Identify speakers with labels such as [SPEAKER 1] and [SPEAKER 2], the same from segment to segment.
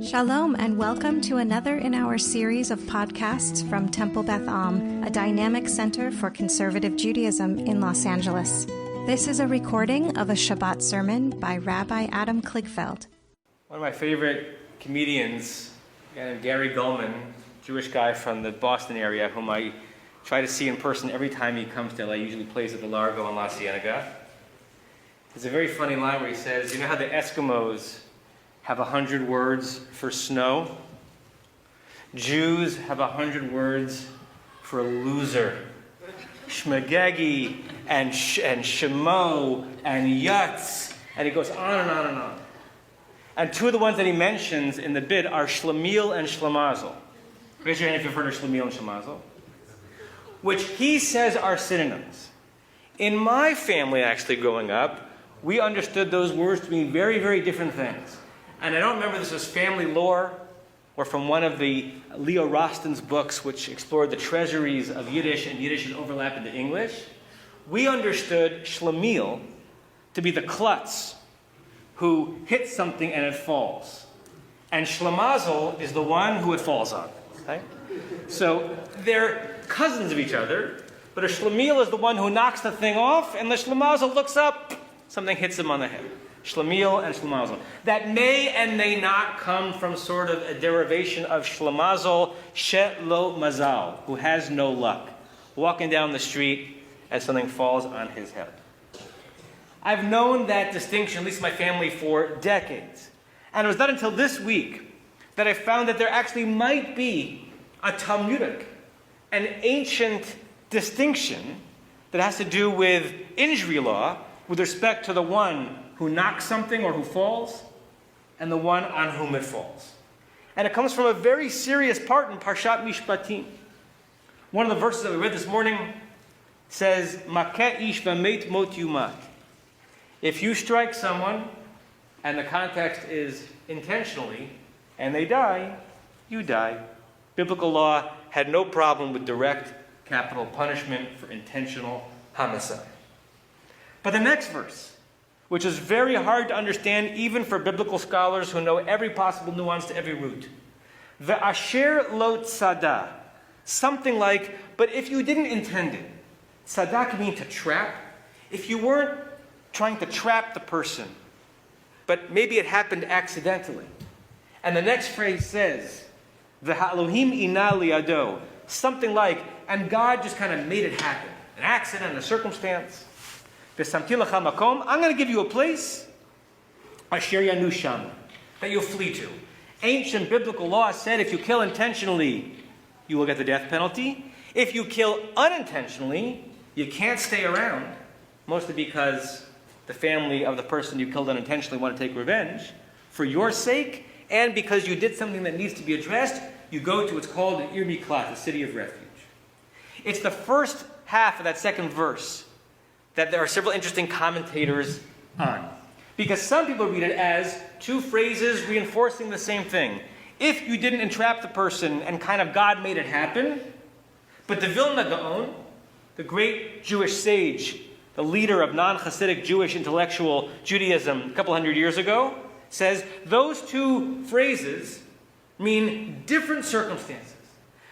[SPEAKER 1] Shalom and welcome to another in our series of podcasts from Temple Beth Am, a dynamic center for conservative Judaism in Los Angeles. This is a recording of a Shabbat sermon by Rabbi Adam Kligfeld.
[SPEAKER 2] One of my favorite comedians, Gary Gulman, Jewish guy from the Boston area, whom I try to see in person every time he comes to LA, usually plays at the Largo in La Cienega. There's a very funny line where he says, you know how the Eskimos have 100 words for snow? Jews have 100 words for loser. Shmagegi and Shemo and Yutz. And he goes on and on and on. And two of the ones that he mentions in the bid are Shlemiel and Shlemazel. Raise your hand if you've heard of Shlemiel and Shlemazel. Which he says are synonyms. In my family, actually, growing up, we understood those words to mean very, very different things. And I don't remember this was family lore or from one of the Leo Rosten's books, which explored the treasuries of Yiddish and Yiddish's overlap into English. We understood Shlemiel to be the klutz who hits something and it falls. And Shlemazel is the one who it falls on. Okay? So they're cousins of each other, but a Shlemiel is the one who knocks the thing off, and the Shlemazel looks up, something hits him on the head. Shlemiel and Shlemazel. That may and may not come from sort of a derivation of Shlemazel, she lo mazal, who has no luck, walking down the street as something falls on his head. I've known that distinction, at least in my family, for decades. And it was not until this week that I found that there actually might be a Talmudic, an ancient distinction that has to do with injury law with respect to the one who knocks something or who falls, and the one on whom it falls. And it comes from a very serious part in Parshat Mishpatim. One of the verses that we read this morning says, Makeh ish v'met mot yumat. If you strike someone, and the context is intentionally, and they die, you die. Biblical law had no problem with direct capital punishment for intentional homicide. But the next verse, which is very hard to understand even for biblical scholars who know every possible nuance to every root. Ve'asher lo tzada. Something like, but if you didn't intend it. Tzada can mean to trap. If you weren't trying to trap the person, but maybe it happened accidentally. And the next phrase says, Ve'Elohim ina liado. Something like, and God just kind of made it happen. An accident, a circumstance. I'm going to give you a place, asher yanu sham, that you'll flee to. Ancient biblical law said if you kill intentionally, you will get the death penalty. If you kill unintentionally, you can't stay around, mostly because the family of the person you killed unintentionally want to take revenge. For your sake, and because you did something that needs to be addressed, you go to what's called an Ir Miklat, the city of refuge. It's the first half of that second verse that there are several interesting commentators on. Because some people read it as two phrases reinforcing the same thing. If you didn't entrap the person and kind of God made it happen, but the Vilna Gaon, the great Jewish sage, the leader of non-Hasidic Jewish intellectual Judaism a couple hundred years ago, says those two phrases mean different circumstances.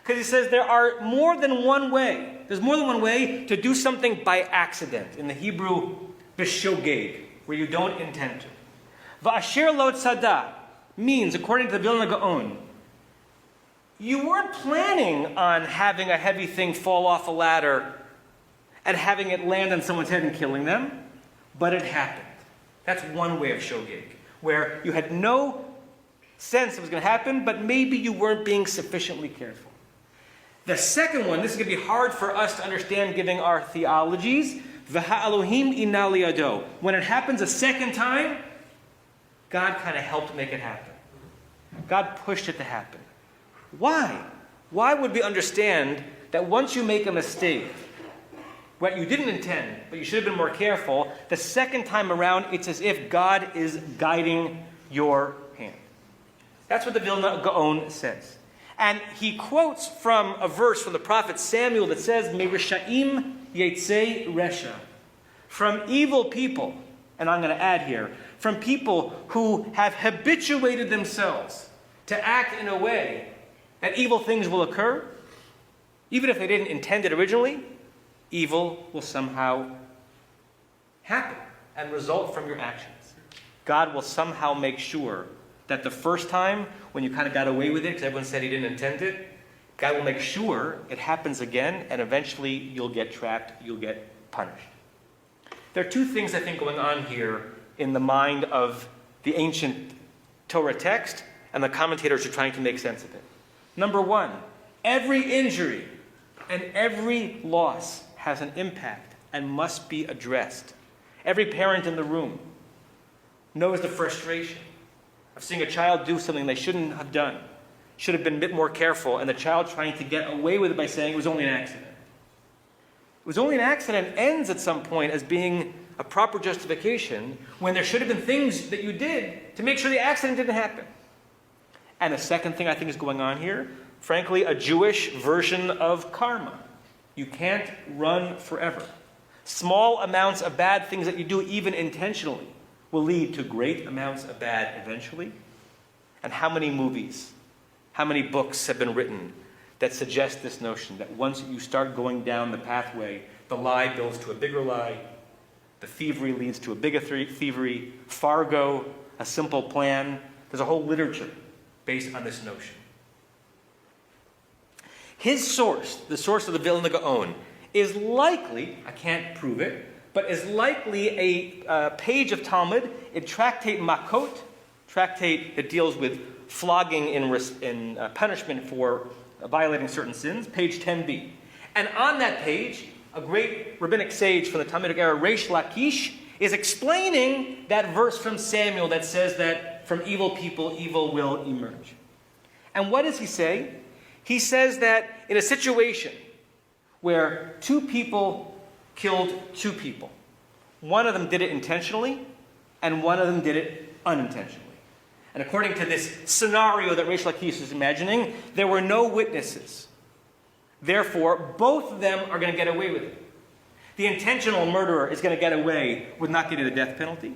[SPEAKER 2] Because he says there are more than one way. There's more than one way to do something by accident. In the Hebrew, b'shogeg, where you don't intend to. Va'asher lo tzada means, according to the Vilna Gaon, you weren't planning on having a heavy thing fall off a ladder and having it land on someone's head and killing them, but it happened. That's one way of shogeg, where you had no sense it was going to happen, but maybe you weren't being sufficiently careful. The second one, this is going to be hard for us to understand given our theologies. V'ha'elohim ina liado. When it happens a second time, God kind of helped make it happen. God pushed it to happen. Why? Why would we understand that once you make a mistake, what you didn't intend, but you should have been more careful, the second time around, it's as if God is guiding your hand. That's what the Vilna Gaon says. And he quotes from a verse from the prophet Samuel that says, Me'rishaim yetzei resha. From evil people, and I'm going to add here, from people who have habituated themselves to act in a way that evil things will occur, even if they didn't intend it originally, evil will somehow happen and result from your actions. God will somehow make sure that the first time when you kind of got away with it because everyone said he didn't intend it, God will make sure it happens again, and eventually you'll get trapped, you'll get punished. There are two things I think going on here in the mind of the ancient Torah text and the commentators who are trying to make sense of it. Number one, every injury and every loss has an impact and must be addressed. Every parent in the room knows the frustration of seeing a child do something they shouldn't have done, should have been a bit more careful, and the child trying to get away with it by saying it was only an accident. It was only an accident ends at some point as being a proper justification when there should have been things that you did to make sure the accident didn't happen. And the second thing I think is going on here, frankly, a Jewish version of karma. You can't run forever. Small amounts of bad things that you do, even intentionally, will lead to great amounts of bad eventually. And how many movies, how many books have been written that suggest this notion that once you start going down the pathway, the lie builds to a bigger lie, the thievery leads to a bigger thievery, Fargo, A Simple Plan. There's a whole literature based on this notion. His source, the source of the Vilna Gaon, is likely, I can't prove it, but is likely a page of Talmud, a tractate Makot, tractate that deals with flogging in punishment for violating certain sins, page 10b. And on that page, a great rabbinic sage from the Talmudic era, Reish Lakish, is explaining that verse from Samuel that says that from evil people, evil will emerge. And what does he say? He says that in a situation where two people killed two people, one of them did it intentionally, and one of them did it unintentionally. And according to this scenario that Reish Lakish is imagining, there were no witnesses. Therefore, both of them are going to get away with it. The intentional murderer is going to get away with not getting the death penalty.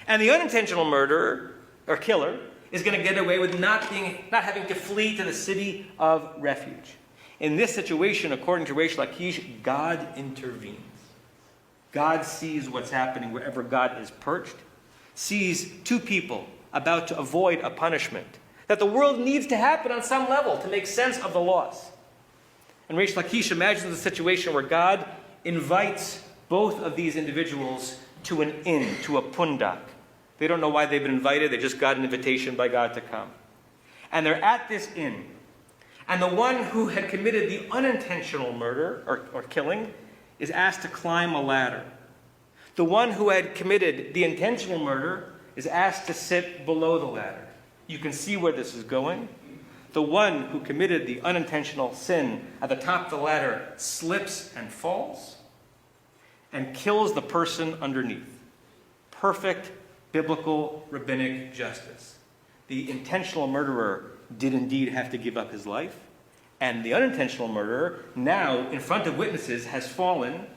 [SPEAKER 2] And the unintentional murderer, or killer, is going to get away with not having to flee to the city of refuge. In this situation, according to Reish Lakish, God intervenes. God sees what's happening wherever God is perched, sees two people about to avoid a punishment that the world needs to happen on some level to make sense of the loss. And Reish Lakish imagines a situation where God invites both of these individuals to an inn, to a pundak. They don't know why they've been invited. They just got an invitation by God to come. And they're at this inn. And the one who had committed the unintentional murder or killing is asked to climb a ladder. The one who had committed the intentional murder is asked to sit below the ladder. You can see where this is going. The one who committed the unintentional sin at the top of the ladder slips and falls and kills the person underneath. Perfect biblical rabbinic justice. The intentional murderer did indeed have to give up his life, and the unintentional murderer, now in front of witnesses, has fallen,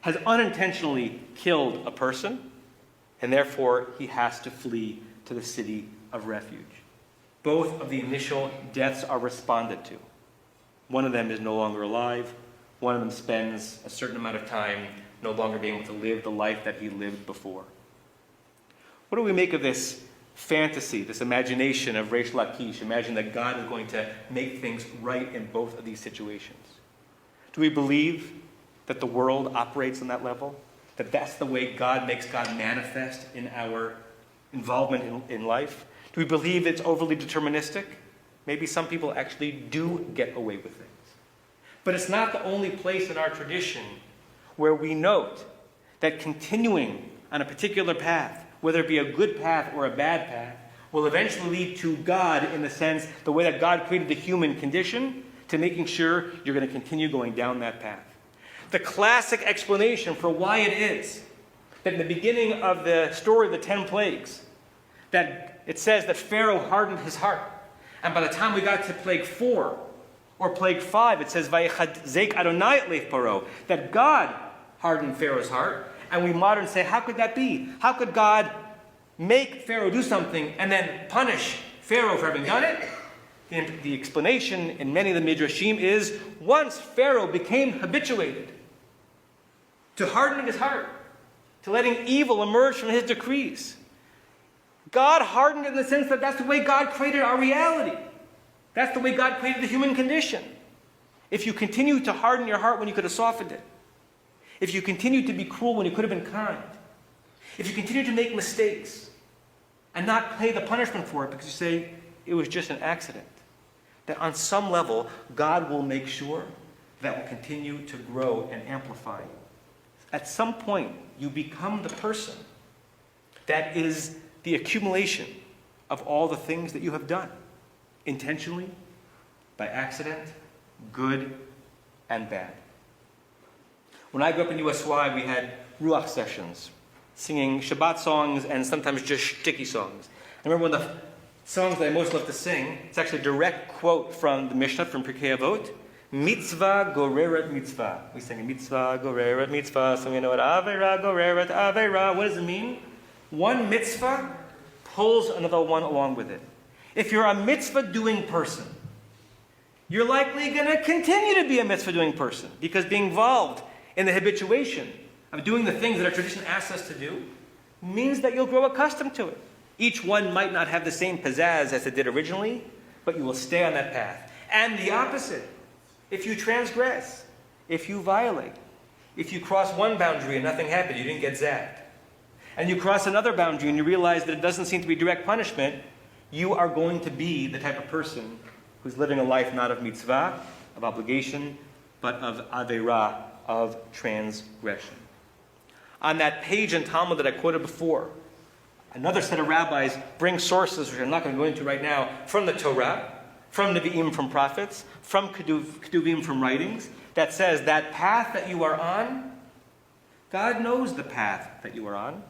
[SPEAKER 2] has unintentionally killed a person, and therefore he has to flee to the city of refuge. Both of the initial deaths are responded to. One of them is no longer alive. One of them spends a certain amount of time no longer being able to live the life that he lived before. What do we make of this fantasy, this imagination of Reish Lakish? Imagine that God is going to make things right in both of these situations. Do we believe that the world operates on that level? That that's the way God makes God manifest in our involvement in life? Do we believe it's overly deterministic? Maybe some people actually do get away with things. But it's not the only place in our tradition where we note that continuing on a particular path, whether it be a good path or a bad path, will eventually lead to God in the sense, the way that God created the human condition, to making sure you're going to continue going down that path. The classic explanation for why it is that in the beginning of the story of the 10 plagues, that it says that Pharaoh hardened his heart. And by the time we got to plague 4 or plague 5, it says, Vayechadzek Adonai et lev Paro, that God hardened Pharaoh's heart. And we moderns say, how could that be? How could God make Pharaoh do something and then punish Pharaoh for having done it? The explanation in many of the Midrashim is once Pharaoh became habituated to hardening his heart, to letting evil emerge from his decrees. God hardened it in the sense that that's the way God created our reality. That's the way God created the human condition. If you continue to harden your heart when you could have softened it, if you continue to be cruel when you could have been kind, if you continue to make mistakes and not pay the punishment for it because you say it was just an accident, that on some level, God will make sure that will continue to grow and amplify. At some point, you become the person that is the accumulation of all the things that you have done, intentionally, by accident, good and bad. When I grew up in USY, we had Ruach sessions, singing Shabbat songs and sometimes just shticky songs. I remember one of the songs that I most love to sing, it's actually a direct quote from the Mishnah, from Pirkei Avot, Mitzvah goreret mitzvah. We sing mitzvah goreret mitzvah, so we know what Aveira goreret Aveira. What does it mean? One mitzvah pulls another one along with it. If you're a mitzvah-doing person, you're likely going to continue to be a mitzvah-doing person, because being involved in the habituation of doing the things that our tradition asks us to do means that you'll grow accustomed to it. Each one might not have the same pizzazz as it did originally, but you will stay on that path. And the opposite. If you transgress, if you violate, if you cross one boundary and nothing happened, you didn't get zapped, and you cross another boundary and you realize that it doesn't seem to be direct punishment, you are going to be the type of person who's living a life not of mitzvah, of obligation, but of aveira, of transgression. On that page in Talmud that I quoted before, another set of rabbis bring sources, which I'm not going to go into right now, from the Torah, from Nevi'im, from prophets, from Keduvim, from writings, that says that path that you are on, God knows the path that you are on,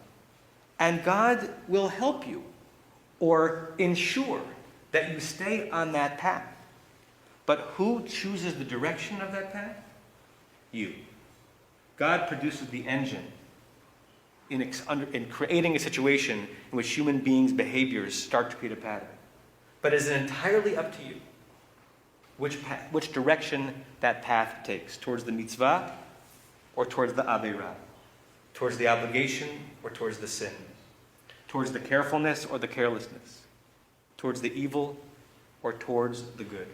[SPEAKER 2] and God will help you or ensure that you stay on that path. But who chooses the direction of that path? You. God produces the engine in creating a situation in which human beings' behaviors start to create a pattern. But it is entirely up to you which direction that path takes, towards the mitzvah or towards the aveira, towards the obligation or towards the sin, towards the carefulness or the carelessness, towards the evil or towards the good.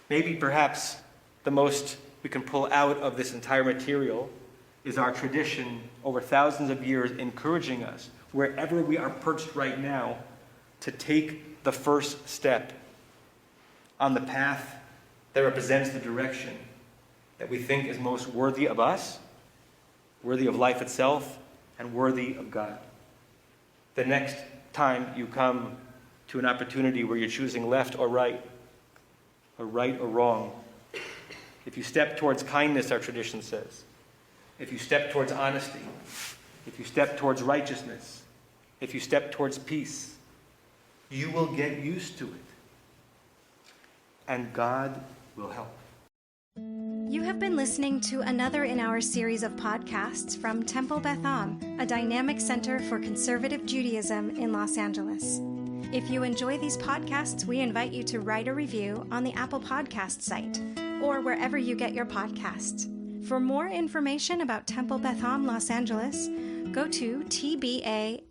[SPEAKER 2] Maybe perhaps the most we can pull out of this entire material is our tradition over thousands of years encouraging us, wherever we are perched right now, to take the first step on the path that represents the direction that we think is most worthy of us, worthy of life itself, and worthy of God. The next time you come to an opportunity where you're choosing left or right or wrong, if you step towards kindness, our tradition says, if you step towards honesty, if you step towards righteousness, if you step towards peace, you will get used to it. And God will help.
[SPEAKER 1] You have been listening to another in our series of podcasts from Temple Beth Am, a dynamic center for conservative Judaism in Los Angeles. If you enjoy these podcasts, we invite you to write a review on the Apple Podcast site or wherever you get your podcasts. For more information about Temple Beth Am Los Angeles, go to tbala.org.